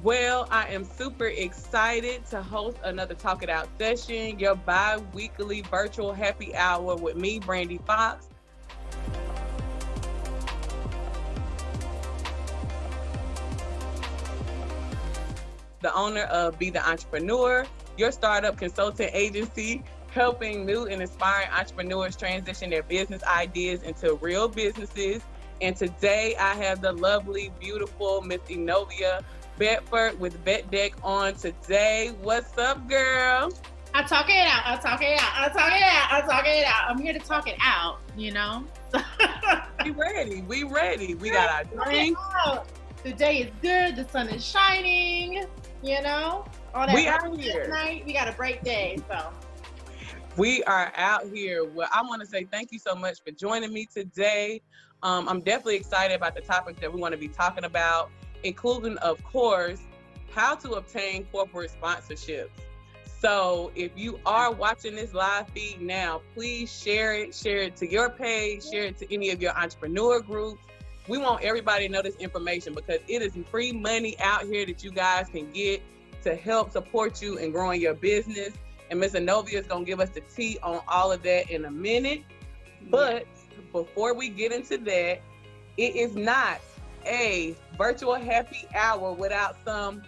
Well, I am super excited to host another Talk It Out session, your bi-weekly virtual happy hour with me, Brandi Fox. The owner of B.The.Entrepreneur, your startup consultant agency, helping new and inspiring entrepreneurs transition their business ideas into real businesses. And today I have the lovely, beautiful Miss Enovia Bedford with Vett on today. What's up, girl? I talk it out. I'm here to talk it out, you know? We ready. We got our drink. The day is good. The sun is shining, you know? All that we out here. Night, we got a great day, so. We are out here. Well, I want to say thank you so much for joining me today. I'm definitely excited about the topics that we want to be talking about, including, of course, how to obtain corporate sponsorships. So if you are watching this live feed now, please share it to your page, share it to any of your entrepreneur groups. We want everybody to know this information because it is free money out here that you guys can get to help support you in growing your business. And Miss Enovia is going to give us the tea on all of that in a minute. But before we get into that, it is not a virtual happy hour without some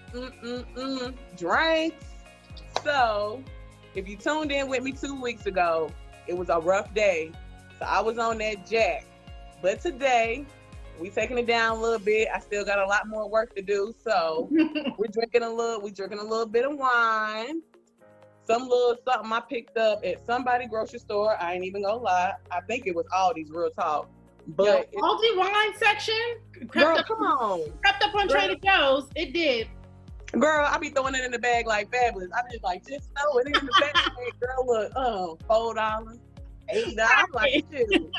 drinks. So if you tuned in with me 2 weeks ago, it was a rough day. So I was on that jack. But today, we taking it down a little bit. I still got a lot more work to do. So we're drinking a little bit of wine. Some little something I picked up at somebody grocery store. I ain't even gonna lie. I think it was Aldi's, real talk. But Aldi wine section? Girl, come on. Crept up on Trader Joe's. It did. Girl, I be throwing it in the bag like Fabulous. I just throw it in the bag. Girl, look, $4, $8. I'm like, shit.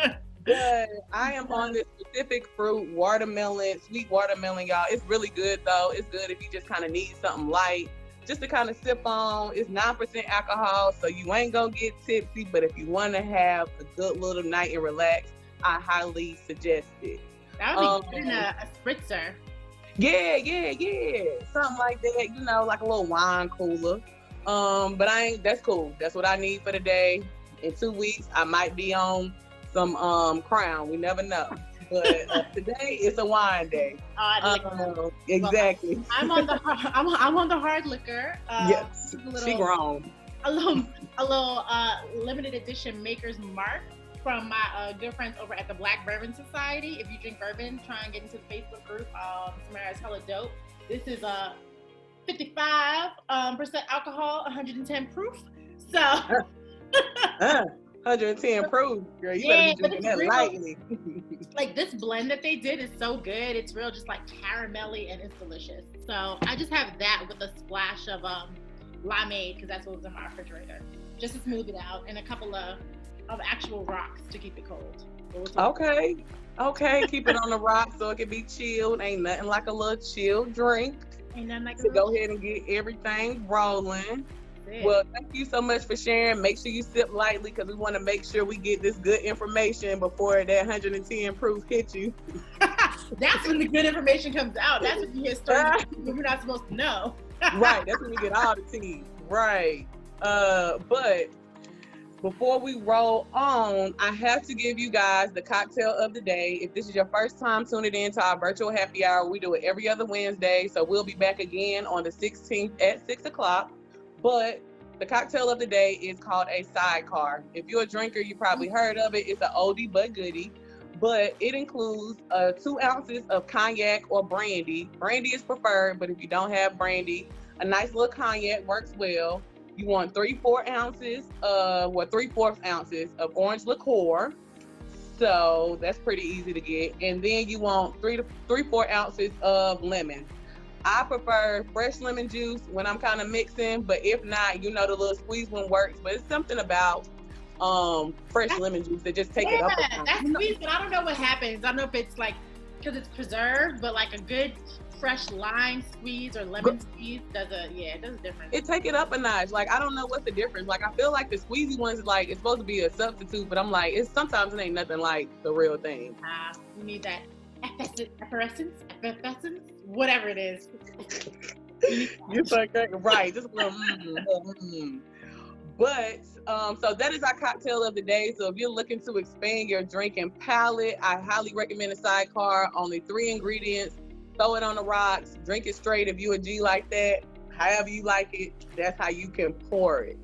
But I am on this specific fruit, watermelon, sweet watermelon, y'all. It's really good though. It's good if you just kind of need something light, just to kind of sip on. It's 9% alcohol, so you ain't gonna get tipsy. But if you want to have a good little night and relax, I highly suggest it. That would be good in a spritzer. Yeah. Something like that, you know, like a little wine cooler. But that's cool. That's what I need for the day. In 2 weeks, I might be on some Crown. We never know. But today it's a wine day. Exactly. Well, I'm on the hard liquor. Yes, she grown. A little limited edition Maker's Mark from my good friends over at the Black Bourbon Society. If you drink bourbon, try and get into the Facebook group. Samara's hella dope. This is 55% alcohol, 110 proof. So 110 proof, girl. You better be drinking that lightly. Like this blend that they did is so good. It's real, just like caramelly, and it's delicious. So I just have that with a splash of limeade because that's what was in my refrigerator, just to smooth it out, and a couple of actual rocks to keep it cold. Okay. Keep it on the rocks so it can be chilled. Ain't nothing like a little chilled drink. Ain't nothing like to go ahead and get everything rolling. Well, thank you so much for sharing. Make sure you sip lightly because we want to make sure we get this good information before that 110 proof hits you. That's when the good information comes out. That's when you hear stories you're not supposed to know. Right. That's when you get all the tea. Right. But before we roll on, I have to give you guys the cocktail of the day. If this is your first time tuning in to our virtual happy hour, we do it every other Wednesday. So we'll be back again on the 16th at 6 o'clock. But the cocktail of the day is called a sidecar. If you're a drinker, you probably heard of it. It's an oldie but goodie. But it includes 2 ounces of cognac or brandy. Brandy is preferred, but if you don't have brandy, a nice little cognac works well. You want 3/4 ounces of orange liqueur. So that's pretty easy to get. And then you want 3 to 3/4 ounces of lemon. I prefer fresh lemon juice when I'm kind of mixing, but if not, you know, the little squeeze one works. But it's something about fresh lemon juice that just take it up. That's sweet, but I don't know what happens. I don't know if it's like because it's preserved, but like a good fresh lime squeeze or lemon squeeze does a difference. It take it up a notch. Like I don't know what's the difference. Like I feel like the squeezy ones like it's supposed to be a substitute, but I'm like sometimes it ain't nothing like the real thing. You need that effervescence, whatever it is. You like that? Right. Just a little But so that is our cocktail of the day. So if you're looking to expand your drinking palate, I highly recommend a sidecar. Only 3 ingredients. Throw it on the rocks. Drink it straight if you a G like that. However you like it, that's how you can pour it.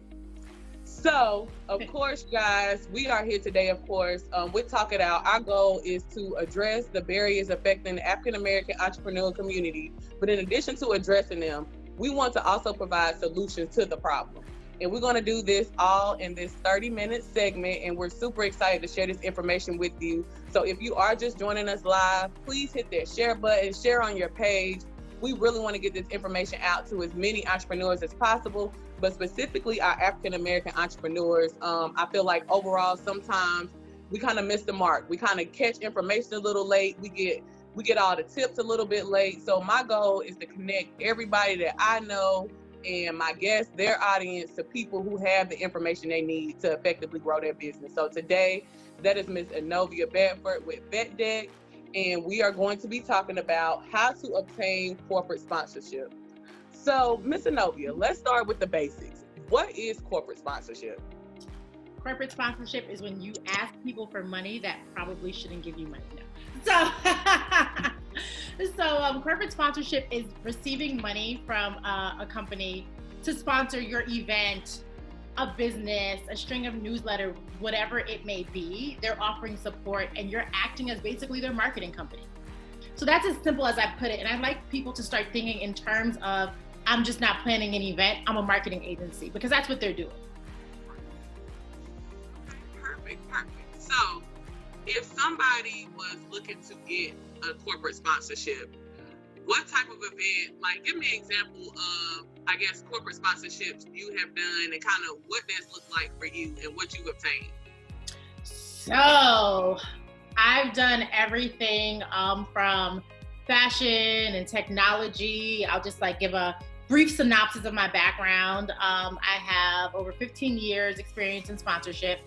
So, of course, guys, we are here today, of course, with Talk It Out. Our goal is to address the barriers affecting the African-American entrepreneurial community. But in addition to addressing them, we want to also provide solutions to the problem. And we're going to do this all in this 30-minute segment, and we're super excited to share this information with you. So if you are just joining us live, please hit that share button, share on your page. We really want to get this information out to as many entrepreneurs as possible, but specifically our African-American entrepreneurs. I feel like overall, sometimes we kind of miss the mark. We kind of catch information a little late. We get all the tips a little bit late. So my goal is to connect everybody that I know and my guests, their audience, to people who have the information they need to effectively grow their business. So today, that is Miss Enovia Bedford with Vett, and we are going to be talking about how to obtain corporate sponsorship. So, Miss Enovia, let's start with the basics. What is corporate sponsorship? Corporate sponsorship is when you ask people for money that probably shouldn't give you money. No. So corporate sponsorship is receiving money from a company to sponsor your event, a business, a string of newsletter, whatever it may be. They're offering support and you're acting as basically their marketing company. So that's as simple as I put it. And I'd like people to start thinking in terms of, I'm just not planning an event, I'm a marketing agency, because that's what they're doing. Perfect. So if somebody was looking to get a corporate sponsorship, what type of event, like give me an example of, I guess, corporate sponsorships you have done and kind of what this looks like for you and what you obtained? So I've done everything from fashion and technology. I'll just like give a brief synopsis of my background. I have over 15 years experience in sponsorship.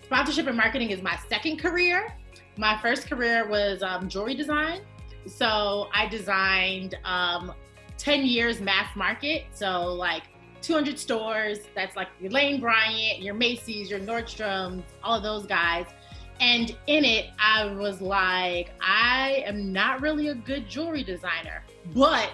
Sponsorship and marketing is my second career. My first career was jewelry design. So I designed 10 years mass market. So like 200 stores. That's like your Lane Bryant, your Macy's, your Nordstrom's, all of those guys. And in it, I was like, I am not really a good jewelry designer, but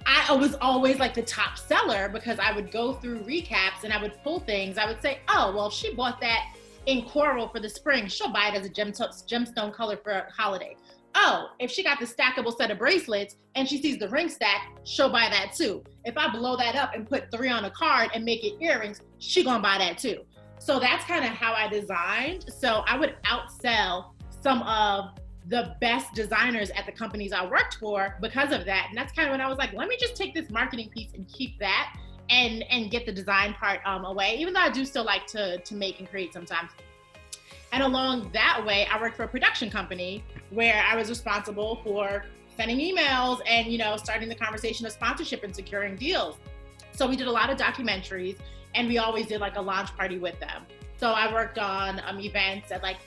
I was always like the top seller because I would go through recaps and I would pull things. I would say, oh, well, if she bought that in coral for the spring, she'll buy it as a gemstone color for a holiday. Oh, if she got the stackable set of bracelets and she sees the ring stack, she'll buy that too. If I blow that up and put 3 on a card and make it earrings, she gonna buy that too. So that's kind of how I designed. So I would outsell some of the best designers at the companies I worked for because of that. And that's kind of when I was like, let me just take this marketing piece and keep that and get the design part away, even though I do still like to make and create sometimes. And along that way, I worked for a production company where I was responsible for sending emails and, you know, starting the conversation of sponsorship and securing deals. So we did a lot of documentaries and we always did like a launch party with them. So I worked on events at like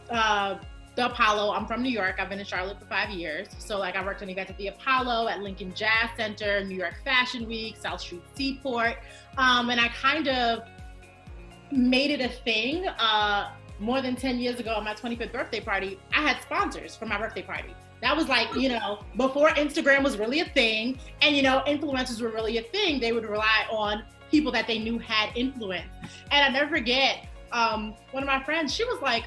the Apollo. I'm from New York. I've been in Charlotte for 5 years. So like I worked on events at the Apollo, at Lincoln Jazz Center, New York Fashion Week, South Street Seaport. And I kind of made it a thing. More than 10 years ago on my 25th birthday party, I had sponsors for my birthday party. That was like, you know, before Instagram was really a thing and, you know, influencers were really a thing. They would rely on people that they knew had influence. And I never forget, one of my friends, she was like,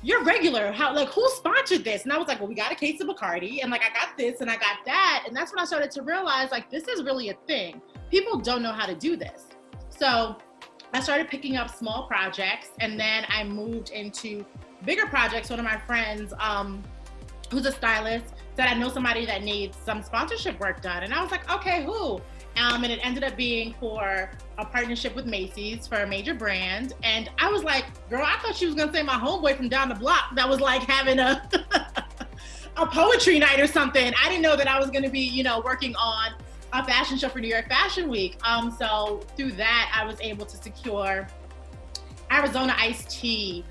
you're regular. Who sponsored this? And I was like, well, we got a case of Bacardi and like, I got this and I got that. And that's when I started to realize like, this is really a thing. People don't know how to do this. So I started picking up small projects and then I moved into bigger projects. One of my friends, who's a stylist, said, I know somebody that needs some sponsorship work done. And I was like, okay, who? And it ended up being for a partnership with Macy's for a major brand. And I was like, girl, I thought she was gonna say my homeboy from down the block that was like having a poetry night or something. I didn't know that I was gonna be, you know, working on a fashion show for New York Fashion Week. So through that, I was able to secure Arizona iced tea.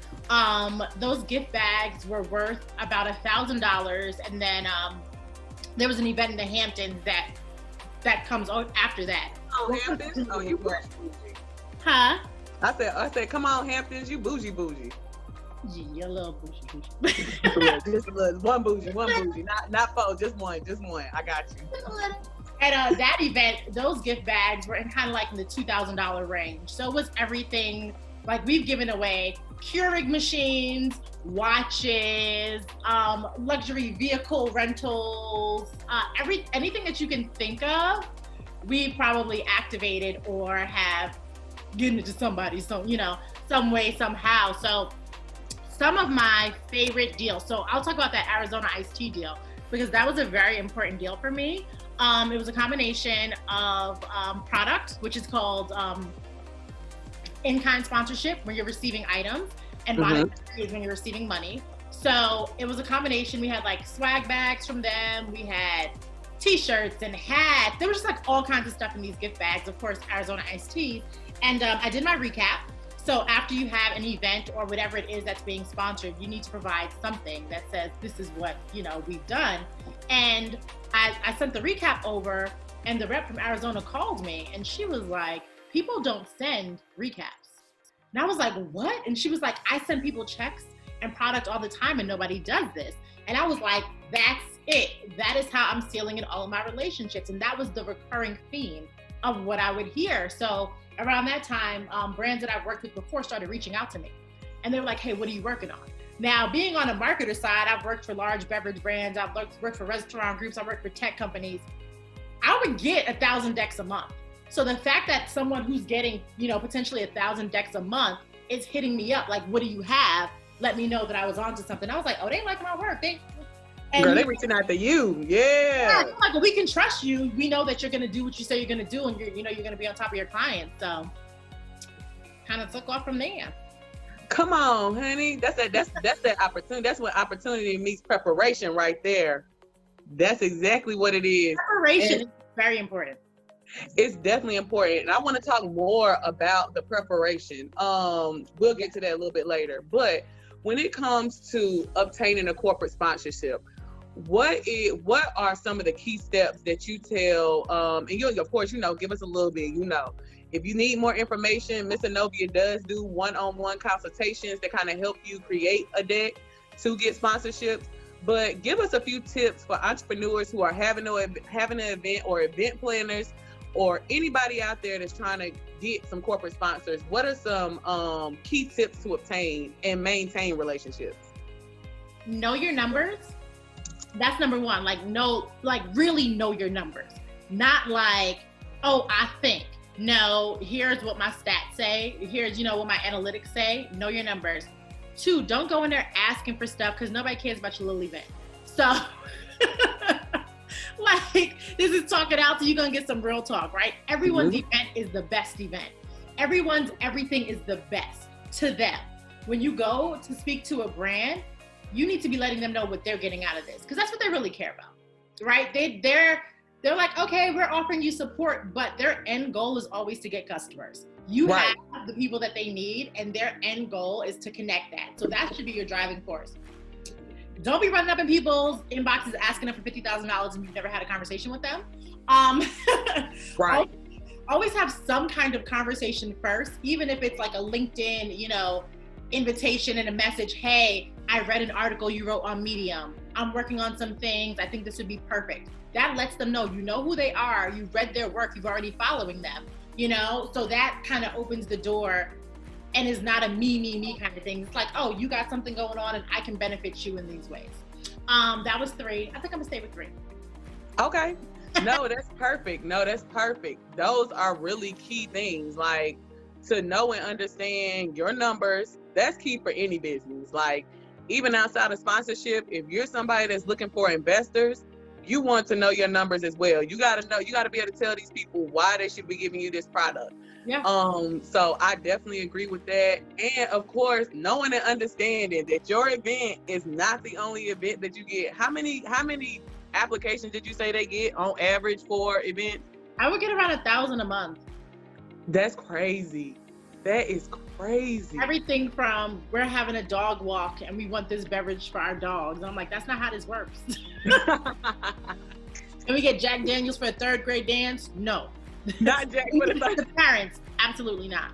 Those gift bags were worth about $1,000. And then there was an event in the Hamptons that that comes after that. Oh, Hamptons? Oh, you bougie bougie. Huh? I said, come on, Hamptons, you bougie bougie. Yeah, you're a little bougie. Just a little, one bougie, not four, just one. I got you. At that event, those gift bags were in kind of like in the $2,000 range. So it was everything, like we've given away Keurig machines, watches, luxury vehicle rentals, anything that you can think of, we probably activated or have given it to somebody, so some way, somehow. So some of my favorite deals. So I'll talk about that Arizona iced tea deal because that was a very important deal for me. It was a combination of product, which is called in-kind sponsorship, when you're receiving items, and monetary is when you're receiving money. So it was a combination. We had like swag bags from them. We had t-shirts and hats. There was just like all kinds of stuff in these gift bags. Of course, Arizona iced teas. And I did my recap. So after you have an event or whatever it is that's being sponsored, you need to provide something that says, this is what, we've done. And I sent the recap over, and the rep from Arizona called me, and she was like, people don't send recaps. And I was like, what? And she was like, I send people checks and product all the time, and nobody does this. And I was like, that's it. That is how I'm sealing in all of my relationships. And that was the recurring theme of what I would hear. So around that time, brands that I've worked with before started reaching out to me. And they were like, hey, what are you working on? Now, being on the marketer side, I've worked for large beverage brands. I've worked for restaurant groups. I've worked for tech companies. I would get 1,000 decks a month. So the fact that someone who's getting, potentially 1,000 decks a month is hitting me up, like, what do you have? Let me know that I was onto something. I was like, oh, they like my work. Girl, they reaching out to you. Yeah. Like, well, we can trust you. We know that you're going to do what you say you're going to do, and you're going to be on top of your clients. So kind of took off from there. Come on, honey. That's that opportunity. That's what opportunity meets preparation right there. That's exactly what it is. Preparation is very important. It's definitely important. And I want to talk more about the preparation. We'll get to that a little bit later. But when it comes to obtaining a corporate sponsorship, what are some of the key steps that you tell, and you, of course, give us a little bit, if you need more information, Miss Enovia does do one-on-one consultations that kind of help you create a deck to get sponsorships. But give us a few tips for entrepreneurs who are having an event, or event planners, or anybody out there that's trying to get some corporate sponsors. What are some key tips to obtain and maintain relationships? Know your numbers. That's number one. Really know your numbers. Not like, oh, I think. No, here's what my stats say. Here's, what my analytics say. Know your numbers. 2, don't go in there asking for stuff because nobody cares about your little event. So, this is talking out, so you're going to get some real talk, right? Everyone's event is the best event. Everyone's everything is the best to them. When you go to speak to a brand, you need to be letting them know what they're getting out of this, because that's what they really care about, right? They're like, okay, we're offering you support, but their end goal is always to get customers. You have the people that they need, and their end goal is to connect that. So that should be your driving force. Don't be running up in people's inboxes asking them for $50,000 and you've never had a conversation with them. Right. Always have some kind of conversation first, even if it's like a LinkedIn, invitation and a message. Hey, I read an article you wrote on Medium. I'm working on some things. I think this would be perfect. That lets them know, who they are. You've read their work. You've already following them, so that kind of opens the door and is not a me kind of thing. It's like, oh, you got something going on and I can benefit you in these ways. That was 3. I think I'm gonna stay with 3. Okay. No, that's perfect. Those are really key things, like to know and understand your numbers. That's key for any business. Like, even outside of sponsorship, if you're somebody that's looking for investors, you want to know your numbers as well. You got to be able to tell these people why they should be giving you this product. Yeah. So I definitely agree with that. And of course, knowing and understanding that your event is not the only event that you get. How many applications did you say they get on average for events? I would get around 1,000 a month. That's crazy. That is crazy. Everything from, we're having a dog walk and we want this beverage for our dogs. And I'm like, that's not how this works. Can we get Jack Daniels for a third grade dance? No. Not Jack for the The parents, absolutely not.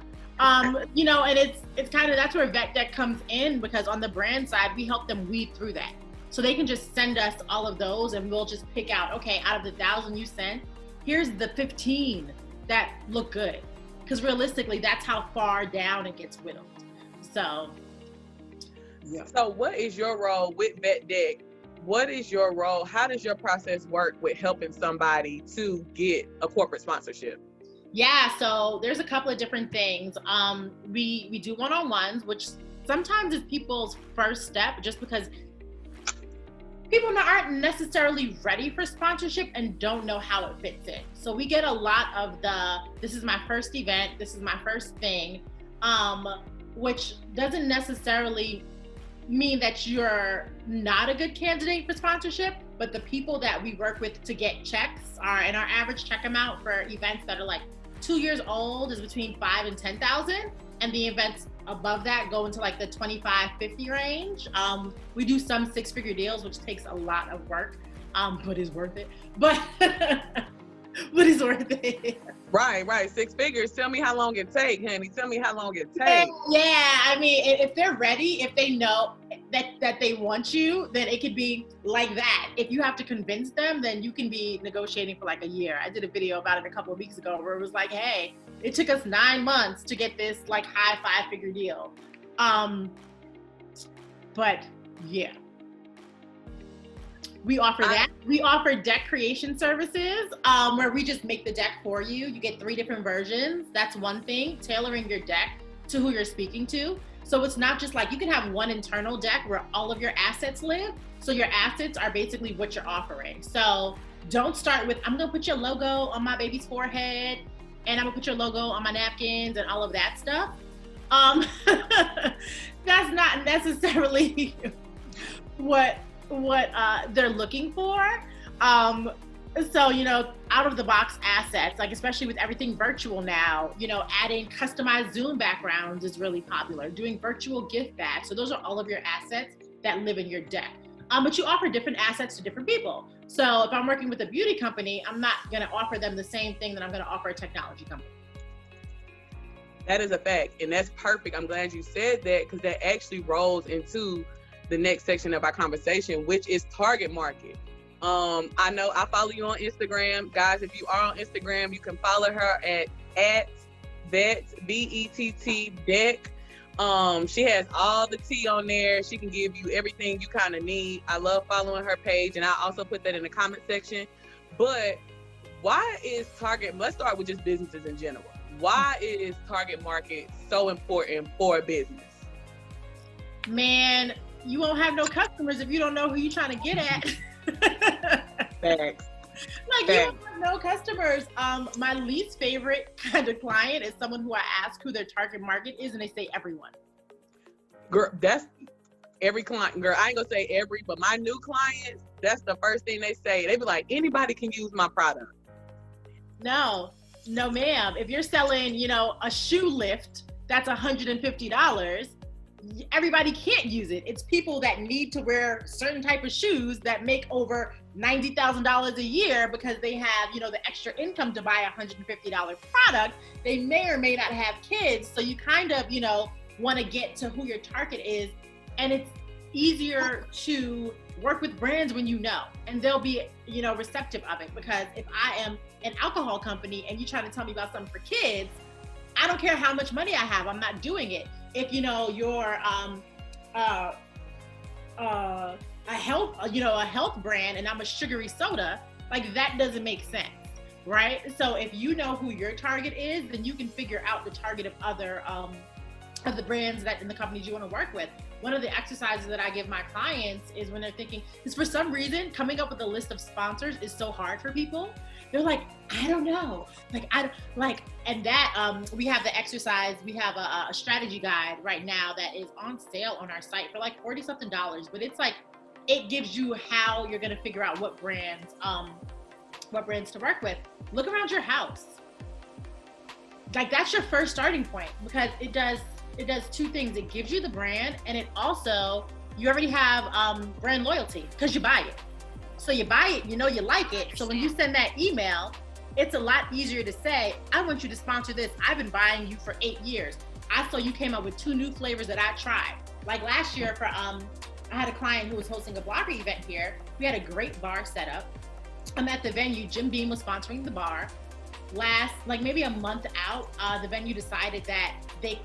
You know, and it's kind of, that's where Vett comes in, because on the brand side, we help them weed through that. So they can just send us all of those and we'll just pick out, okay, out of the 1,000 you sent, here's the 15 that look good. Because realistically, that's how far down it gets whittled. So, yeah. So what is your role with Vett? What is your role? How does your process work with helping somebody to get a corporate sponsorship? Yeah, so there's a couple of different things. We do one-on-ones, which sometimes is people's first step, just because people aren't necessarily ready for sponsorship and don't know how it fits in. So we get a lot of this is my first event, this is my first thing, which doesn't necessarily mean that you're not a good candidate for sponsorship, but the people that we work with to get checks are, and our average check amount for events that are like 2 years old is between 5,000 and 10,000, and the events above that go into like the 25, 50 range. We do some 6-figure deals, which takes a lot of work, but is worth it. But it's worth it. Right. 6 figures. Tell me how long it takes, honey. Tell me how long it takes. Yeah, I mean, if they're ready, if they know that they want you, then it could be like that. If you have to convince them, then you can be negotiating for like a year. I did a video about it a couple of weeks ago where it was like, hey, it took us 9 months to get this like high 5-figure deal. But yeah. We offer that. We offer deck creation services, where we just make the deck for you. You get 3 different versions. That's one thing, tailoring your deck to who you're speaking to. So it's not just like, you can have one internal deck where all of your assets live. So your assets are basically what you're offering. So don't start with, I'm gonna put your logo on my baby's forehead, and I'm gonna put your logo on my napkins and all of that stuff. That's not necessarily what they're looking for. So, you know, out of the box assets, like especially with everything virtual now, you know, adding customized Zoom backgrounds is really popular, doing virtual gift bags. So those are all of your assets that live in your deck. But you offer different assets to different people. So if I'm working with a beauty company, I'm not gonna offer them the same thing that I'm gonna offer a technology company. That is a fact, and that's perfect. I'm glad you said that, because that actually rolls into the next section of our conversation, which is target market. I know I follow you on Instagram. Guys, if you are on Instagram, you can follow her at Vett, V-E-T-T, Deck. She has all the tea on there. She can give you everything you kind of need. I love following her page, and I'll also put that in the comment section. But why is let's start with just businesses in general. Why is target market so important for a business? Man, you won't have no customers if you don't know who you're trying to get at. Thanks. Like, you don't have no customers. My least favorite kind of client is someone who I ask who their target market is, and they say everyone. Girl, that's every client. Girl, I ain't gonna say every, but my new clients, that's the first thing they say. They be like, anybody can use my product. No, ma'am. If you're selling, you know, a shoe lift, that's $150. Everybody can't use it. It's people that need to wear certain type of shoes that make over $90,000 a year because they have, you know, the extra income to buy a $150 product. They may or may not have kids. So you kind of, you know, want to get to who your target is. And it's easier to work with brands when you know, and they'll be, you know, receptive of it. Because if I am an alcohol company and you're trying to tell me about something for kids, I don't care how much money I have, I'm not doing it. If, you know, you're a health brand and I'm a sugary soda, like that doesn't make sense, right? So if you know who your target is, then you can figure out the target of other of the brands that in the companies you want to work with. One of the exercises that I give my clients is when they're thinking, is for some reason coming up with a list of sponsors is so hard for people. They're like, I don't know. And that, we have the exercise, we have a strategy guide right now that is on sale on our site for like $40-something, but it's like, it gives you how you're going to figure out what brands to work with. Look around your house. Like that's your first starting point, because it does 2 things. It gives you the brand, and it also, you already have brand loyalty because you buy it. So you buy it, you know you like it. So when you send that email, it's a lot easier to say, I want you to sponsor this. I've been buying you for 8 years. I saw you came up with 2 new flavors that I tried. Like last year for, I had a client who was hosting a blogger event here. We had a great bar set up. I'm at the venue, Jim Beam was sponsoring the bar. Like maybe a month out, the venue decided that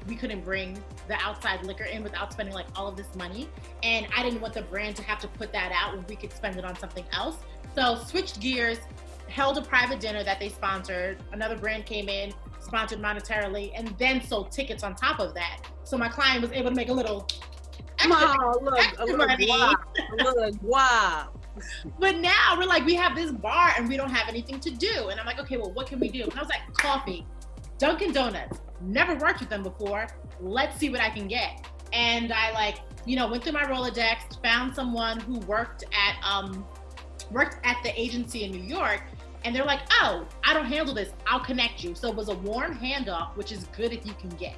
we couldn't bring the outside liquor in without spending like all of this money. And I didn't want the brand to have to put that out when we could spend it on something else. So switched gears, held a private dinner that they sponsored. Another brand came in, sponsored monetarily, and then sold tickets on top of that. So my client was able to make a little extra money. Wow. But now we're like, we have this bar and we don't have anything to do. And I'm like, okay, well, what can we do? And I was like, coffee, Dunkin' Donuts, never worked with them before. Let's see what I can get. And I went through my Rolodex, found someone who worked at the agency in New York. And they're like, oh, I don't handle this. I'll connect you. So it was a warm handoff, which is good if you can get.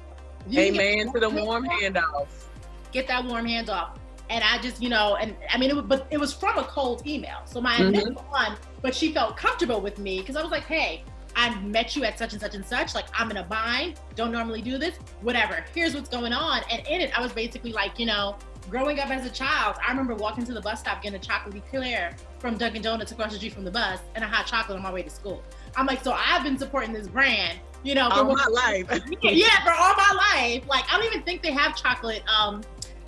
Amen to the warm handoff. Get that warm handoff. And I just, it was from a cold email. So my initial one, but she felt comfortable with me because I was like, hey, I met you at such and such and such. Like, I'm in a bind, don't normally do this, whatever. Here's what's going on. And in it, I was basically like, growing up as a child, I remember walking to the bus stop, getting a chocolate eclair from Dunkin' Donuts across the street from the bus and a hot chocolate on my way to school. I'm like, so I've been supporting this brand, for all my life. Yeah, for all my life. Like, I don't even think they have chocolate,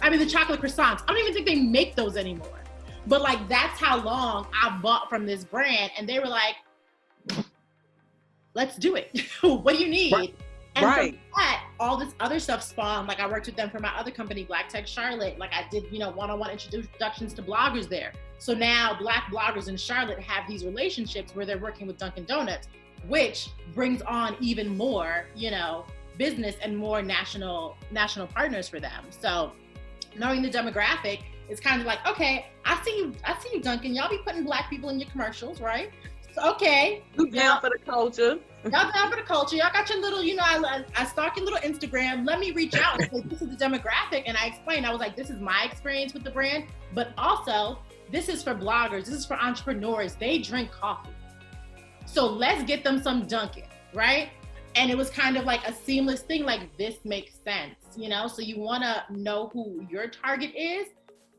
the chocolate croissants. I don't even think they make those anymore. But like, that's how long I bought from this brand. And they were like, let's do it. What do you need? Right. And from that, all this other stuff spawned. Like, I worked with them for my other company, Black Tech Charlotte. Like, I did, one-on-one introductions to bloggers there. So now Black bloggers in Charlotte have these relationships where they're working with Dunkin' Donuts, which brings on even more, business and more national partners for them. So knowing the demographic, it's kind of like, okay, I see you, Dunkin'. Y'all be putting Black people in your commercials, right? So, okay. You down for the culture. Y'all down for the culture. Y'all got your little, I stalk your little Instagram. Let me reach out and say, this is the demographic. And I explained, I was like, this is my experience with the brand, but also this is for bloggers. This is for entrepreneurs. They drink coffee. So let's get them some Dunkin', right? And it was kind of like a seamless thing. Like, this makes sense, So you want to know who your target is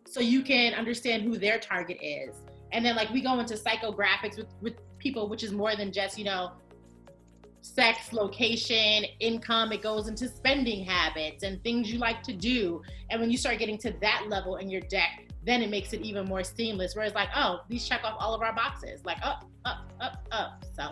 so you can understand who their target is. And then like we go into psychographics with people, which is more than just, sex, location, income. It goes into spending habits and things you like to do. And when you start getting to that level in your deck, then it makes it even more seamless. Whereas like, oh, these check off all of our boxes. Like up. So.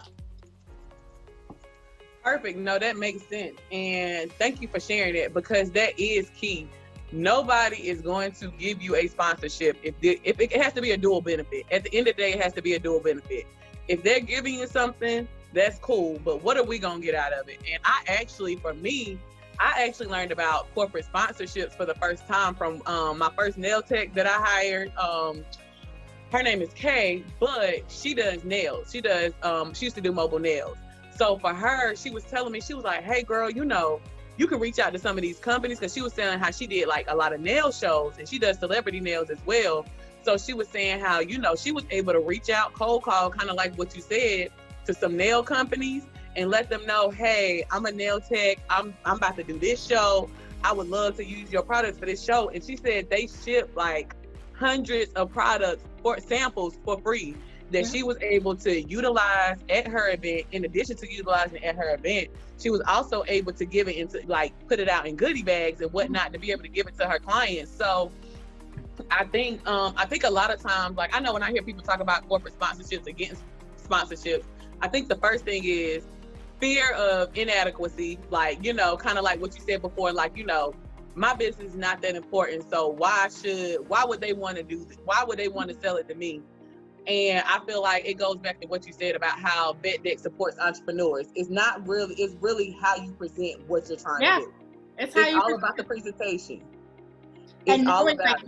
Perfect. No, that makes sense. And thank you for sharing that, because that is key. Nobody is going to give you a sponsorship if it has to be a dual benefit. At the end of the day, it has to be a dual benefit. If they're giving you something, that's cool, but what are we going to get out of it? And I actually learned about corporate sponsorships for the first time from my first nail tech that I hired. Her name is Kay, but she does nails. She used to do mobile nails. So for her, she was telling me, she was like, hey girl, you can reach out to some of these companies, because she was saying how she did like a lot of nail shows and she does celebrity nails as well. So she was saying how, she was able to reach out, cold call, kind of like what you said, to some nail companies and let them know, hey, I'm a nail tech. I'm about to do this show. I would love to use your products for this show. And she said they ship like hundreds of products for samples for free that she was able to utilize at her event. In addition to utilizing at her event, she was also able to give it into, like, put it out in goodie bags and whatnot to be able to give it to her clients. So I think a lot of times, like, I know when I hear people talk about corporate sponsorships, against sponsorships, I think the first thing is fear of inadequacy. Like, kind of like what you said before, like, my business is not that important. So why would they want to do this? Why would they want to sell it to me? And I feel like it goes back to what you said about how Vett supports entrepreneurs. It's really how you present what you're trying to do. It's all about the presentation. And all about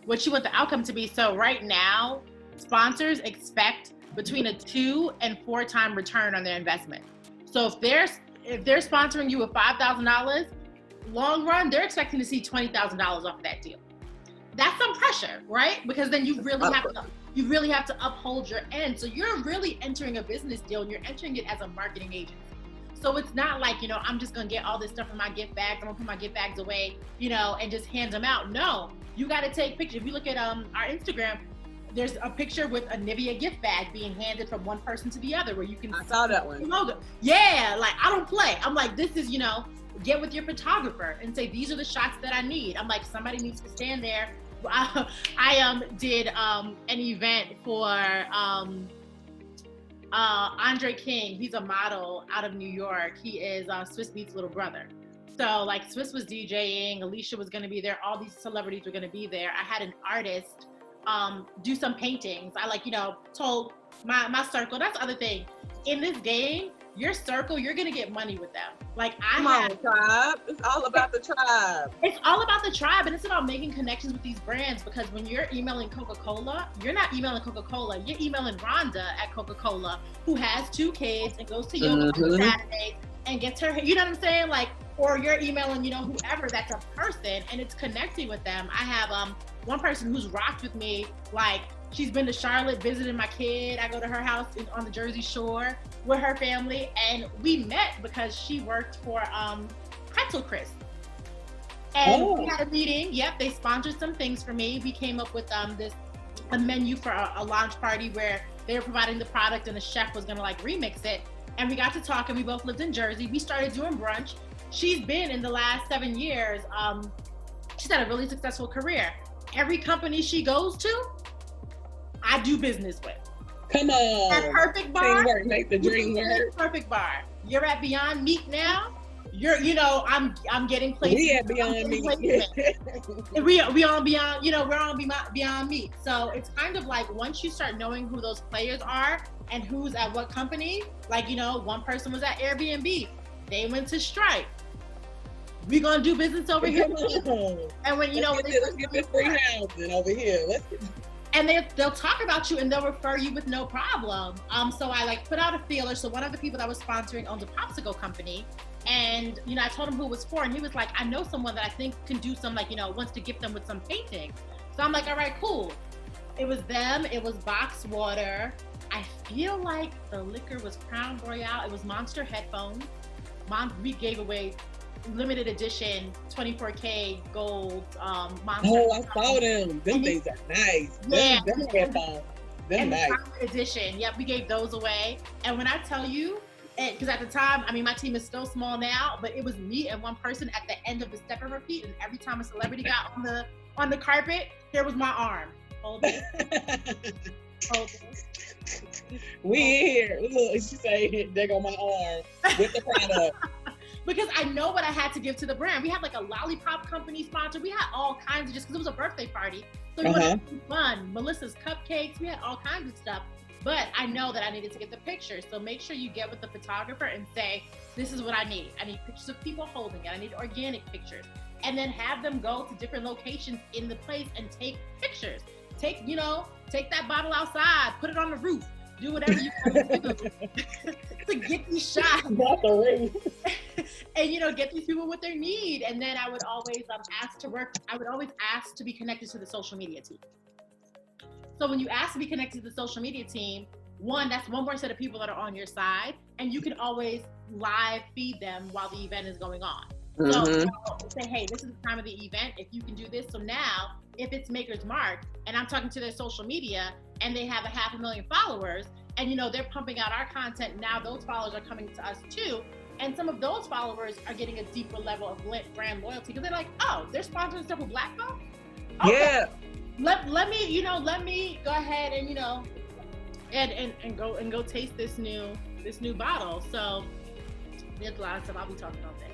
what you want the outcome to be. So right now, sponsors expect between a 2 and 4 time return on their investment. So if they're sponsoring you with $5,000, long run, they're expecting to see $20,000 off of that deal. that's some pressure, right? Because then you really have to uphold your end. So you're really entering a business deal, and you're entering it as a marketing agency. So it's not like, you know, I'm just gonna get all this stuff in my gift bags, I'm gonna put my gift bags away, you know, and just hand them out. No, you got to take pictures. If you look at our Instagram, there's a picture with a Enovia gift bag being handed from one person to the other, where you can. I saw that one. Logo. Yeah, like I don't play. I'm like, this is, you know, get with your photographer and say, these are the shots that I need. I'm like, somebody needs to stand there. I did an event for Andre King. He's a model out of New York. He is Swiss Beats' little brother. So like Swiss was DJing, Alicia was gonna be there, all these celebrities were gonna be there. I had an artist do some paintings. I like, you know, told my circle, that's the other thing. In this game, your circle, you're gonna get money with them. Like tribe. It's all about the tribe. It's all about the tribe, and it's about making connections with these brands, because when you're emailing Coca-Cola, you're not emailing Coca-Cola, you're emailing Rhonda at Coca-Cola, who has 2 kids and goes to yoga on Saturdays and gets her, you know what I'm saying? Like, or you're emailing, you know, whoever, that's a person, and it's connecting with them. I have one person who's rocked with me, like, she's been to Charlotte visiting my kid. I go to her house on the Jersey Shore with her family, and we met because she worked for Pretzel Crisp. And we had a meeting. Yep, they sponsored some things for me. We came up with a menu for a launch party where they were providing the product, and the chef was gonna like remix it. And we got to talk, and we both lived in Jersey. We started doing brunch. She's been, in the last 7 years, she's had a really successful career. Every company she goes to, I do business with. Come on. That Perfect Bar. Teamwork make the dream work. Perfect Bar. You're at Beyond Meat now. You know, I'm getting placed. We at Beyond Meat. we on Beyond, you know, we're on Beyond Meat. So it's kind of like, once you start knowing who those players are and who's at what company, like, you know, one person was at Airbnb. They went to Stripe. We're gonna do business over here. And when, you know, let's get this free housing over here. And they'll talk about you, and they'll refer you with no problem. So I like put out a feeler. So one of the people that was sponsoring owns a popsicle company, and, you know, I told him who it was for, and he was like, I know someone that I think can do some, like, you know, wants to gift them with some painting. So I'm like, all right, cool. It was them. It was Box Water. I feel like the liquor was Crown Royale. It was Monster headphones. We gave away limited edition 24K gold Monster. Oh, I saw them. Them things are nice. Yeah. Them headphones. Them nice. Edition. Yep, we gave those away. And when I tell you, because at the time, I mean, my team is still small now, but it was me and one person at the end of the step and repeat. And every time a celebrity got on the carpet, here was my arm. Hold it. Hold it. We in here. Look, she say, there go my arm with the product. Because I know what I had to give to the brand. We had like a lollipop company sponsor. We had all kinds of, just because it was a birthday party. So it was fun. Melissa's cupcakes. We had all kinds of stuff. But I know that I needed to get the pictures. So make sure you get with the photographer and say, this is what I need. I need pictures of people holding it. I need organic pictures. And then have them go to different locations in the place and take pictures. Take that bottle outside, put it on the roof. Do whatever you want to do to get these shots. And, you know, get these people what they need. And then I would always ask to be connected to the social media team. So when you ask to be connected to the social media team, one, that's one more set of people that are on your side, and you can always live feed them while the event is going on. So say, hey, this is the time of the event. If you can do this. So now, if it's Maker's Mark and I'm talking to their social media and they have 500,000 followers, and, you know, they're pumping out our content, now those followers are coming to us too. And some of those followers are getting a deeper level of brand loyalty, because they're like, oh, they're sponsoring stuff with Black folks? Okay. Yeah. Let me go ahead and, you know, and go taste this new bottle. So there's a lot of stuff I'll be talking about there.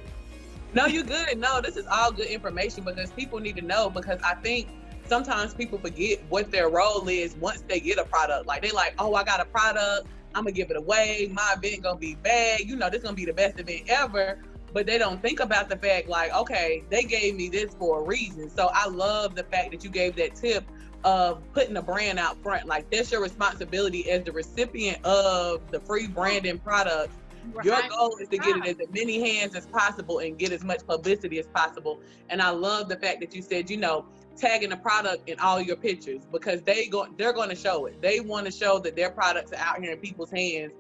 No, you're good. No, this is all good information, because people need to know, because I think sometimes people forget what their role is once they get a product. Like, they like, oh, I got a product, I'm gonna give it away, my event gonna be bad, you know, this gonna be the best event ever. But they don't think about the fact, like, okay, they gave me this for a reason. So I love the fact that you gave that tip of putting the brand out front. Like, that's your responsibility as the recipient of the free branding products. Right. Your goal is to get it in as many hands as possible and get as much publicity as possible. And I love the fact that you said, you know, tagging the product in all your pictures, because they're going to show it. They want to show that their products are out here in people's hands.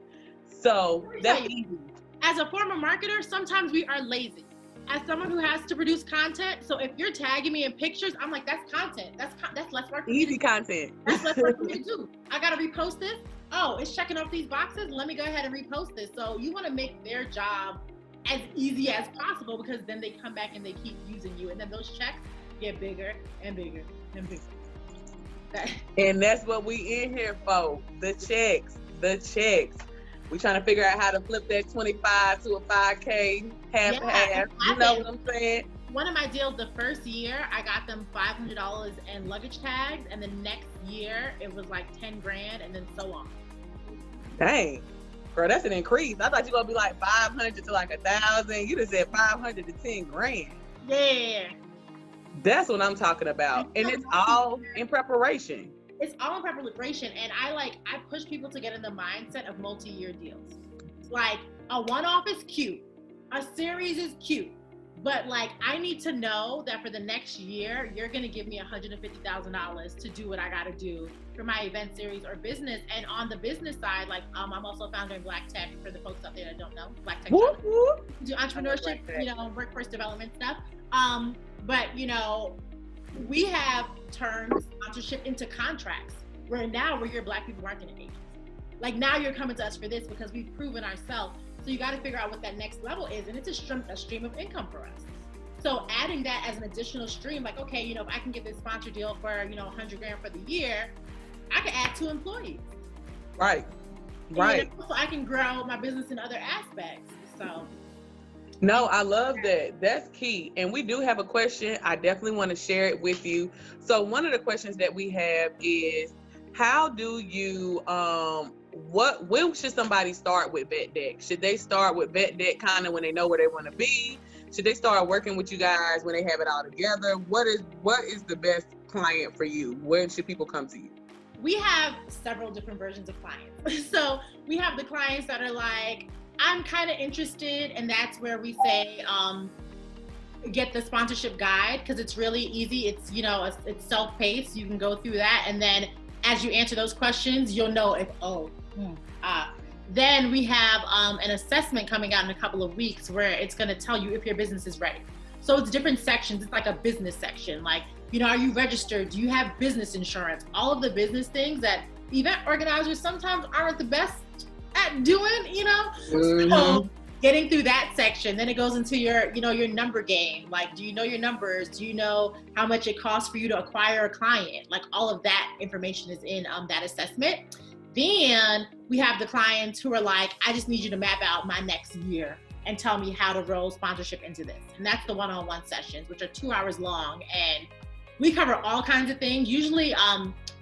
So that's easy. As a former marketer, sometimes we are lazy. As someone who has to produce content, so if you're tagging me in pictures, I'm like, that's content. That's less work. Easy content. That's less work for me to do. I gotta repost this. Oh, it's checking off these boxes. Let me go ahead and repost this. So you want to make their job as easy as possible, because then they come back and they keep using you, and then those checks get bigger and bigger and bigger. And that's what we in here for. The checks. We trying to figure out how to flip that 25 to a 5K, half. You know what I'm saying? One of my deals, the first year, I got them $500 in luggage tags, and the next year it was like 10 grand, and then so on. Dang, girl, that's an increase. I thought you were gonna be like 500 to like 1,000. You just said 500 to 10 grand. Yeah. That's what I'm talking about, and it's all in preparation. It's all in preparation, and I push people to get in the mindset of multi-year deals. Like, a one-off is cute, a series is cute, but like, I need to know that for the next year, you're gonna give me $150,000 to do what I gotta do for my event series or business. And on the business side, like, I'm also founder in Black Tech, for the folks out there that don't know, Black Tech. Whoop, whoop. Do entrepreneurship, workforce development stuff. But we have turned sponsorship into contracts, where now we're your Black people marketing agents. Like, now you're coming to us for this because we've proven ourselves. So you got to figure out what that next level is, and it's a stream of income for us. So adding that as an additional stream, like, okay, if I can get this sponsor deal for, 100 grand for the year, I can add 2 employees. Right. So I can grow my business in other aspects. So. No, I love that. That's key. And we do have a question. I definitely want to share it with you. So one of the questions that we have is, how do you, when should somebody start with Vett Deck? Should they start with Vett Deck kind of when they know where they want to be? Should they start working with you guys when they have it all together? What is the best client for you? Where should people come to you? We have several different versions of clients. So we have the clients that are like, I'm kind of interested, and that's where we say, get the sponsorship guide, because it's really easy. It's, it's self-paced. You can go through that, and then as you answer those questions, you'll know if, Then we have an assessment coming out in a couple of weeks, where it's going to tell you if your business is ready. So it's different sections. It's like a business section. Like, are you registered? Do you have business insurance? All of the business things that event organizers sometimes aren't the best at doing, Mm-hmm. So getting through that section, then it goes into your, your number game. Like, do you know your numbers? Do you know how much it costs for you to acquire a client? Like, all of that information is in that assessment. Then we have the clients who are like, I just need you to map out my next year and tell me how to roll sponsorship into this. And that's the one-on-one sessions, which are 2 hours long. And we cover all kinds of things. Usually,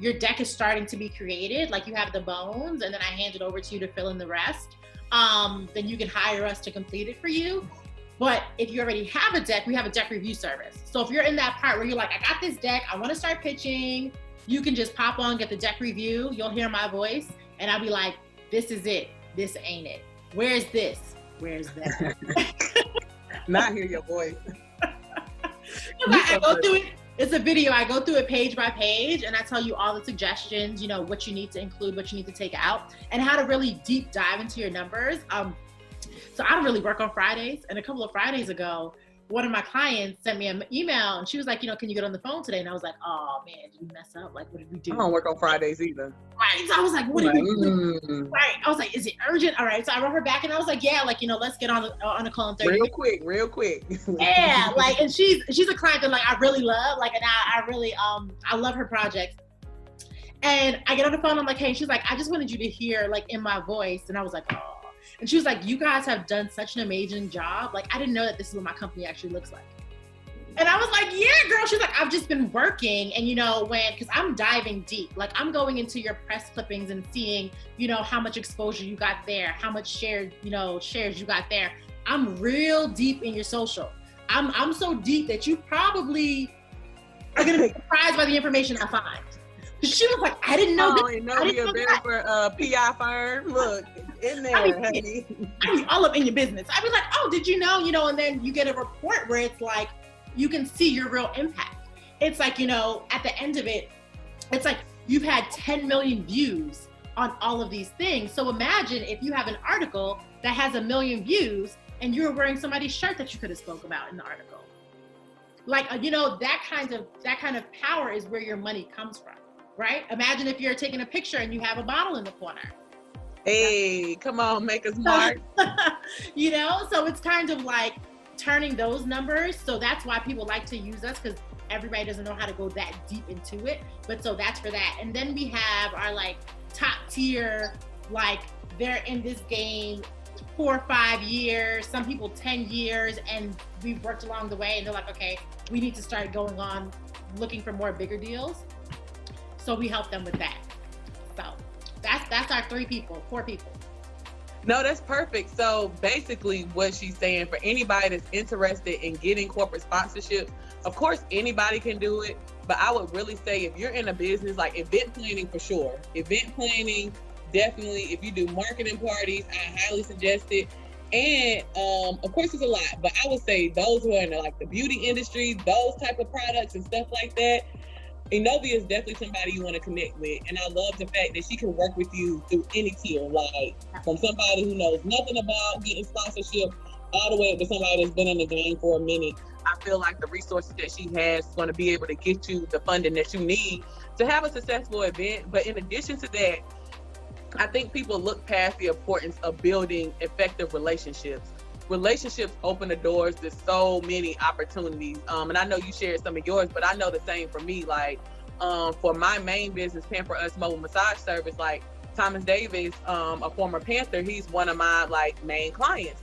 your deck is starting to be created. Like, you have the bones, and then I hand it over to you to fill in the rest. Then you can hire us to complete it for you. But if you already have a deck, we have a deck review service. So if you're in that part where you're like, I got this deck, I want to start pitching, you can just pop on, get the deck review. You'll hear my voice, and I'll be like, this is it. This ain't it. Where's this? Where's that? Not hear your voice. I go through it. It's a video. I go through it page by page, and I tell you all the suggestions, what you need to include, what you need to take out, and how to really deep dive into your numbers. So I don't really work on Fridays. And a couple of Fridays ago, one of my clients sent me an email, and she was like, can you get on the phone today? And I was like, oh man, did we mess up? Like, what did we do? I don't work on Fridays either. Right. So I was like, what did we do? Right. I was like, is it urgent? All right. So I wrote her back, and I was like, yeah, let's get on the call in 30 minutes. Real quick. Yeah. Like, and she's a client that I really love. Like, and I really, I love her projects. And I get on the phone. I'm like, hey, she's like, I just wanted you to hear in my voice. And I was like, oh. And she was like, you guys have done such an amazing job. Like, I didn't know that this is what my company actually looks like. And I was like, yeah, girl. She's like, I've just been working. And, because I'm diving deep, like I'm going into your press clippings and seeing, how much exposure you got there, how much shares you got there. I'm real deep in your social. I'm so deep that you probably are going to be surprised by the information I find. She was like, I didn't know this. Enovia, Bedford, PI firm. Look, in there, honey. I be all up in your business. I be like, oh, did you know? And then you get a report where it's like, you can see your real impact. it's like, at the end of it, it's like you've had 10 million views on all of these things. So imagine if you have an article that has 1 million views and you're wearing somebody's shirt that you could have spoke about in the article. Like, that kind of power is where your money comes from, right? Imagine if you're taking a picture and you have a bottle in the corner. Hey, come on, make us smart. So it's kind of like turning those numbers. So that's why people like to use us, because everybody doesn't know how to go that deep into it. But so that's for that. And then we have our like top tier, like they're in this game 4 or 5 years, some people 10 years, and we've worked along the way, and they're like, okay, we need to start going on looking for more bigger deals. So we help them with that. So that's our 4 people. No, that's perfect. So basically what she's saying, for anybody that's interested in getting corporate sponsorships, of course, anybody can do it. But I would really say if you're in a business, like event planning for sure. Event planning, definitely. If you do marketing parties, I highly suggest it. And of course it's a lot, but I would say those who are in the beauty industry, those type of products and stuff like that, Enovia is definitely somebody you want to connect with. And I love the fact that she can work with you through any tier, like from somebody who knows nothing about getting sponsorship all the way up to somebody that's been in the game for a minute. I feel like the resources that she has is going to be able to get you the funding that you need to have a successful event. But in addition to that, I think people look past the importance of building effective relationships. Relationships open the doors to so many opportunities. And I know you shared some of yours, but I know the same for me. Like for my main business, Pamper Us Mobile Massage Service, like Thomas Davis, a former Panther, he's one of my main clients.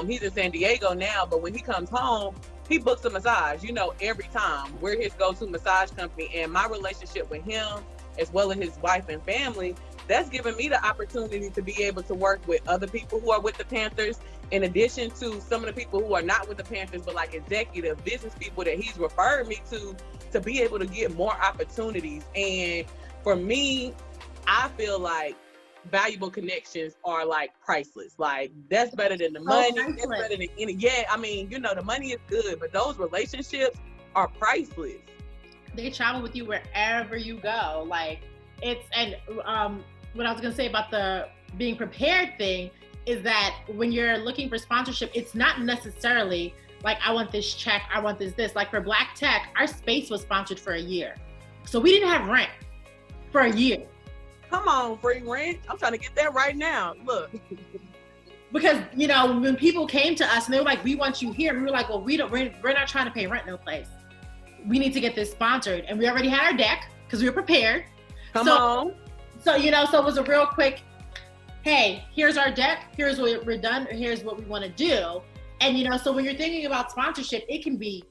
He's in San Diego now, but when he comes home, he books a massage, every time. We're his go-to massage company, and my relationship with him, as well as his wife and family, that's given me the opportunity to be able to work with other people who are with the Panthers, in addition to some of the people who are not with the Panthers, but like executive business people that he's referred me to be able to get more opportunities. And for me, I feel like valuable connections are priceless. That's better than the money. That's better than any. Yeah, I mean, the money is good, but those relationships are priceless. They travel with you wherever you go. What I was gonna say about the being prepared thing is that when you're looking for sponsorship, it's not necessarily like, I want this check, I want this. Like for Black Tech, our space was sponsored for a year. So we didn't have rent for a year. Come on, free rent. I'm trying to get that right now. Look. Because, when people came to us and they were like, we want you here. We were like, well, we're not trying to pay rent no place. We need to get this sponsored. And we already had our deck because we were prepared. Come on. So, so it was a real quick, hey, here's our deck. Here's what we're done. Here's what we want to do. And, so when you're thinking about sponsorship, it can be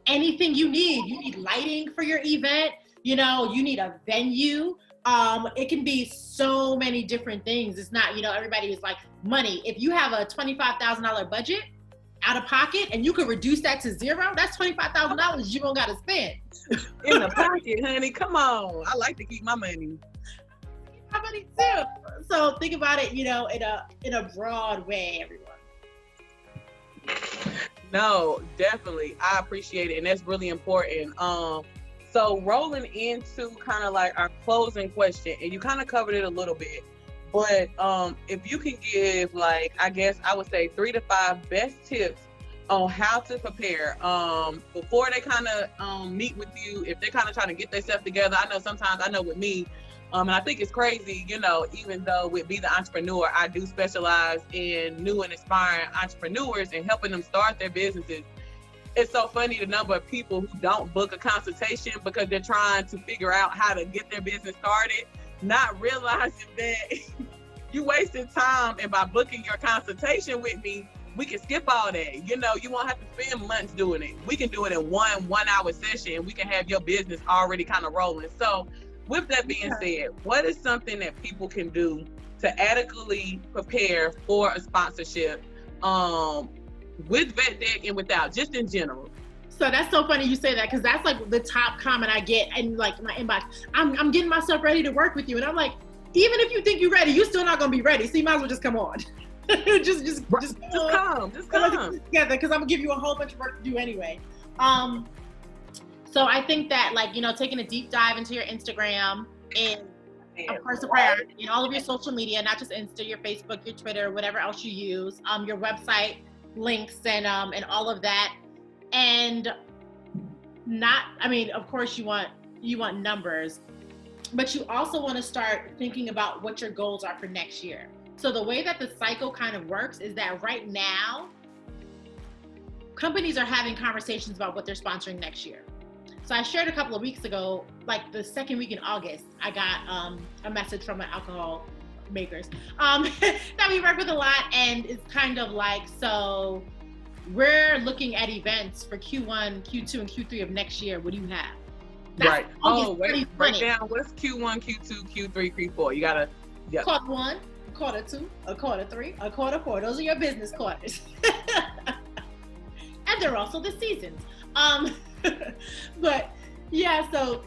anything you need. You need lighting for your event. You need a venue. It can be so many different things. It's not, everybody is like money. If you have a $25,000 budget out of pocket and you could reduce that to zero, that's $25,000 you don't got to spend. In the pocket, honey. Come on. I like to keep my money. My money too. So think about it, in a broad way, everyone. No, definitely. I appreciate it. And that's really important. So rolling into kind of like our closing question, and you kind of covered it a little bit, but if you can give I guess I would say 3 to 5 best tips on how to prepare before they kind of meet with you, if they're kind of trying to get themselves together. I know with me, and I think it's crazy, even though with B.The.Entrepreneur, I do specialize in new and aspiring entrepreneurs and helping them start their businesses. It's so funny the number of people who don't book a consultation because they're trying to figure out how to get their business started, not realizing that you wasted time. And by booking your consultation with me, we can skip all that. You won't have to spend months doing it. We can do it in one hour session, and we can have your business already kind of rolling. So with that being said, what is something that people can do to adequately prepare for a sponsorship with Vett Deck and without, just in general? So that's so funny you say that, because that's the top comment I get in my inbox. I'm getting myself ready to work with you. And I'm like, even if you think you're ready, you're still not going to be ready. So you might as well just come on. just come together, because I'm going to give you a whole bunch of work to do anyway. So I think that, like, you know, taking a deep dive into your Instagram and, of course, the priority in all of your social media, not just Insta, your Facebook, your Twitter, whatever else you use, your website links and all of that. And of course you want numbers, but you also want to start thinking about what your goals are for next year. So the way that the cycle kind of works is that right now, companies are having conversations about what they're sponsoring next year. So I shared a couple of weeks ago, like the second week in August, I got a message from an alcohol makers that we work with a lot, and it's kind of like, so we're looking at events for Q1, Q2, and Q3 of next year. What do you have? That's right. Oh, wait. Break down. What's Q1, Q2, Q3, Q4? You gotta. Yep. Quarter 1, quarter 2, a quarter 3, a quarter 4. Those are your business quarters. And they're also the seasons. But yeah, so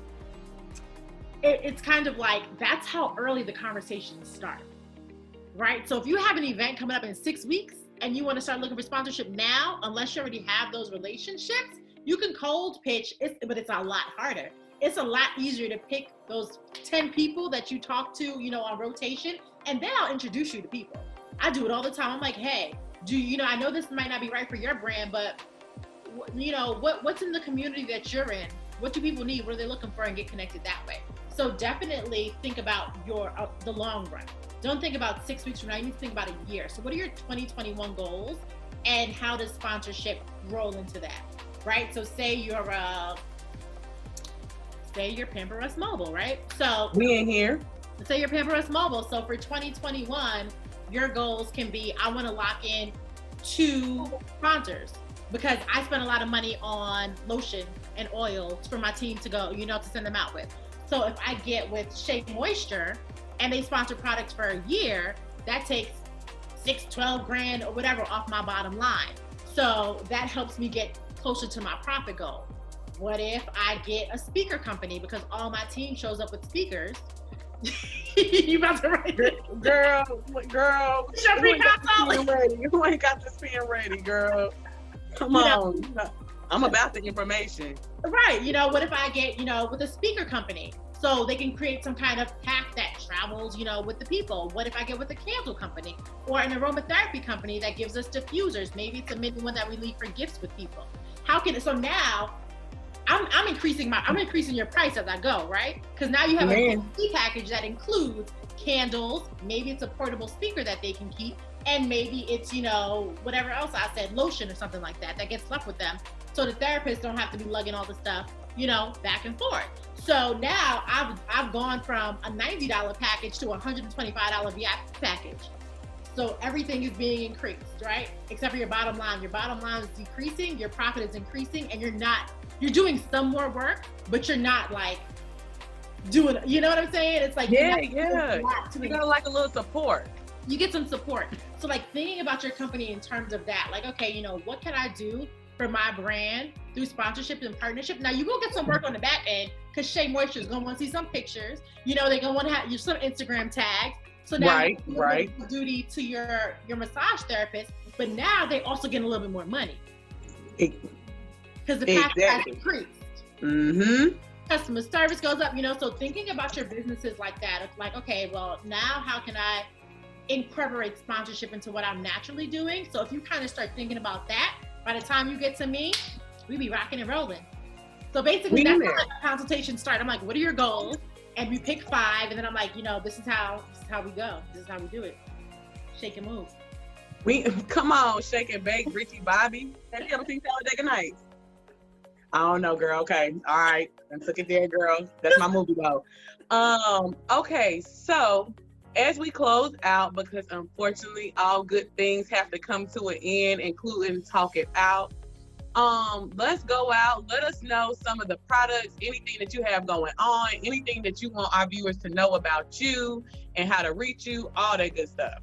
it's kind of like, that's how early the conversations start, right? So if you have an event coming up in 6 weeks and you want to start looking for sponsorship now, unless you already have those relationships, you can cold pitch, but it's a lot harder. It's a lot easier to pick those 10 people that you talk to, you know, on rotation, and then I'll introduce you to people. I do it all the time. I'm like, hey, I know this might not be right for your brand, but you know, what's in the community that you're in? What do people need? What are they looking for? And get connected that way. So definitely think about the long run. Don't think about 6 weeks from now. You need to think about a year. So what are your 2021 goals, and how does sponsorship roll into that, right? So say you're Pamper Us Mobile, right? So we in here. Say you're Pamper Us Mobile. So for 2021, your goals can be, I want to lock in 2 sponsors, because I spend a lot of money on lotion and oils for my team to go, you know, to send them out with. So if I get with Shea Moisture and they sponsor products for a year, that takes $6-12 grand or whatever off my bottom line. So that helps me get closer to my profit goal. What if I get a speaker company, because all my team shows up with speakers? You about to write it? Girl. You ain't got this pen ready, girl. Come on. I'm about the information. Right. You know, what if I get, you know, with a speaker company, so they can create some kind of pack that travels, you know, with the people? What if I get with a candle company or an aromatherapy company that gives us diffusers? Maybe it's a mini one that we leave for gifts with people. So now I'm increasing your price as I go, right? Because now you have a package that includes candles, maybe it's a portable speaker that they can keep, and maybe it's, you know, whatever else I said, lotion or something like that gets left with them. So the therapists don't have to be lugging all the stuff, you know, back and forth. So now I've gone from a $90 package to a $125 VIP package. So everything is being increased, right? Except for your bottom line. Your bottom line is decreasing, your profit is increasing, and you're doing some more work, but you're not like doing, you know what I'm saying? It's like, yeah. You got like a little support. You get some support. So like thinking about your company in terms of that, like, okay, you know, what can I do for my brand through sponsorship and partnership? Now you will get some work on the back end, because Shea Moisture is gonna want to see some pictures. You know, they're gonna want to have some Instagram tags. So now right. Duty to your massage therapist, but now they also get a little bit more money because the package has increased. Mm-hmm. Customer service goes up, you know. So thinking about your businesses like that, it's like, okay, well, now how can I incorporate sponsorship into what I'm naturally doing? So if you kind of start thinking about that, by the time you get to me, we be rocking and rolling. So basically, that's how the consultation starts. I'm like, what are your goals? And we pick 5, and then I'm like, you know, this is how we go. This is how we do it. Shake and move. Come on, Shake and Bake, Richie Bobby. Have you ever seen Talladega Nights? I don't know, girl. Okay, all right, I took it there, girl. That's my movie though. Okay, so as we close out, because unfortunately all good things have to come to an end, including Talk It Out. Let's go out. Let us know some of the products, anything that you have going on, anything that you want our viewers to know about you and how to reach you, all that good stuff.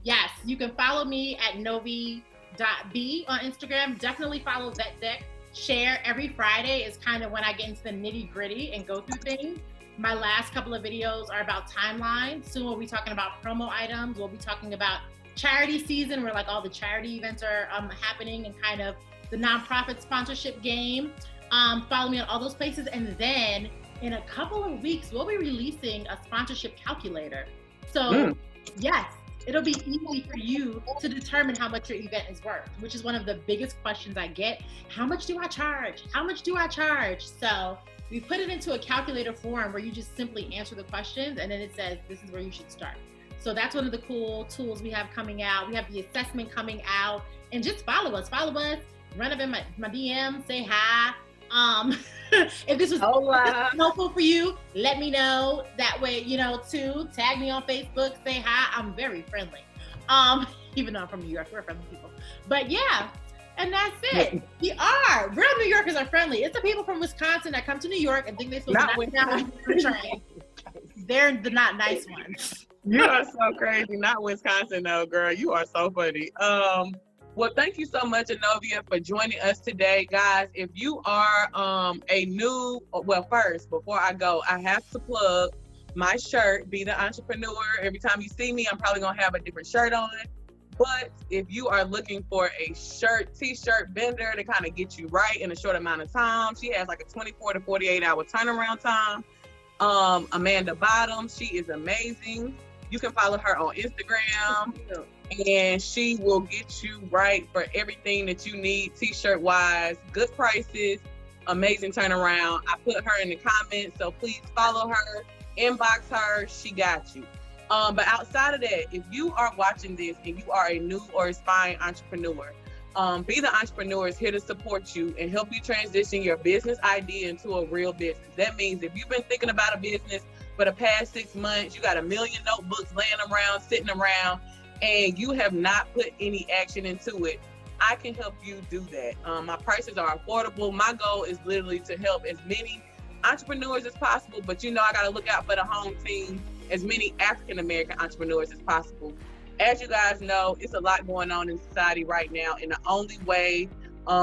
Yes, you can follow me at novi.b on Instagram. Definitely follow Vett. Share every Friday is kind of when I get into the nitty gritty and go through things. My last couple of videos are about timelines. Soon we'll be talking about promo items. We'll be talking about charity season, where like all the charity events are happening, and kind of the nonprofit sponsorship game. Follow me on all those places. And then in a couple of weeks, we'll be releasing a sponsorship calculator. So yes, it'll be easy for you to determine how much your event is worth, which is one of the biggest questions I get. How much do I charge? How much do I charge? So we put it into a calculator form where you just simply answer the questions, and then it says, this is where you should start. So that's one of the cool tools we have coming out. We have the assessment coming out, and just follow us, run up in my DM, say hi. If this was helpful for you, let me know. That way, you know, too, tag me on Facebook, say hi. I'm very friendly. Even though I'm from New York, we're friendly people. But yeah, and that's it. We are. Real New Yorkers are friendly. It's the people from Wisconsin that come to New York and think they're supposed to knock down the train. They're the not nice ones. You are so crazy. Not Wisconsin, though, girl. You are so funny. Well, thank you so much, Enovia, for joining us today. Guys, if you are first, before I go, I have to plug my shirt, B.The.Entrepreneur. Every time you see me, I'm probably going to have a different shirt on. But if you are looking for a t-shirt vendor to kind of get you right in a short amount of time, she has like a 24 to 48 hour turnaround time. Amanda Bottom, she is amazing. You can follow her on Instagram, and she will get you right for everything that you need t-shirt wise. Good prices, amazing turnaround. I put her in the comments, so please follow her, inbox her. She got you. But outside of that, if you are watching this and you are a new or aspiring entrepreneur, B.The.Entrepreneur is here to support you and help you transition your business idea into a real business. That means if you've been thinking about a business for the past 6 months, you got 1 million notebooks laying around, sitting around, and you have not put any action into it, I can help you do that. My prices are affordable. My goal is literally to help as many entrepreneurs as possible, but you know I got to look out for the home team, as many African-American entrepreneurs as possible. As you guys know, it's a lot going on in society right now, and the only way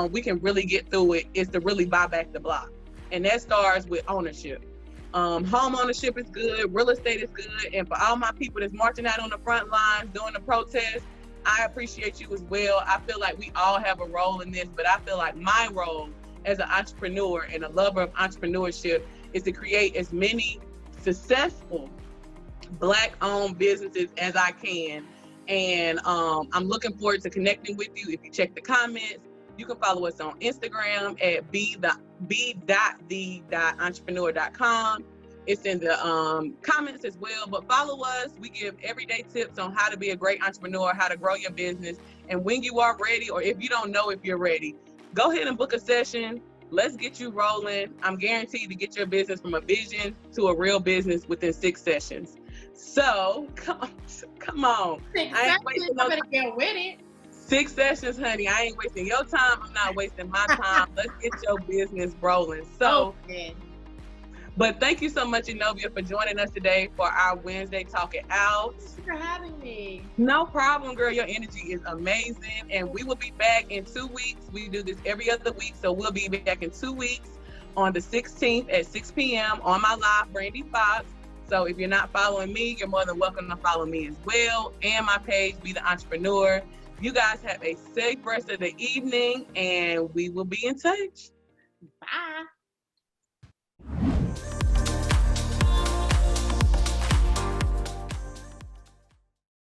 we can really get through it is to really buy back the block. And that starts with ownership. Home ownership is good, real estate is good, and for all my people that's marching out on the front lines doing the protests, I appreciate you as well. I feel like we all have a role in this, but I feel like my role as an entrepreneur and a lover of entrepreneurship is to create as many successful Black-owned businesses as I can. And I'm looking forward to connecting with you. If you check the comments, you can follow us on Instagram at b.the.entrepreneur.com. It's in the comments as well, but follow us. We give everyday tips on how to be a great entrepreneur, how to grow your business. And when you are ready, or if you don't know if you're ready, go ahead and book a session. Let's get you rolling. I'm guaranteed to get your business from a vision to a real business within 6 sessions. So come on. 6 sessions, I better get with it. 6 sessions, honey. I ain't wasting your time. I'm not wasting my time. Let's get your business rolling. So, but thank you so much, Enovia, for joining us today for our Wednesday Talk It Out. Thanks for having me. No problem, girl. Your energy is amazing. And we will be back in 2 weeks. We do this every other week. So we'll be back in 2 weeks on the 16th at 6 p.m. on my live, Brandi Fox. So if you're not following me, you're more than welcome to follow me as well. And my page, B.The.Entrepreneur. You guys have a safe rest of the evening, and we will be in touch. Bye.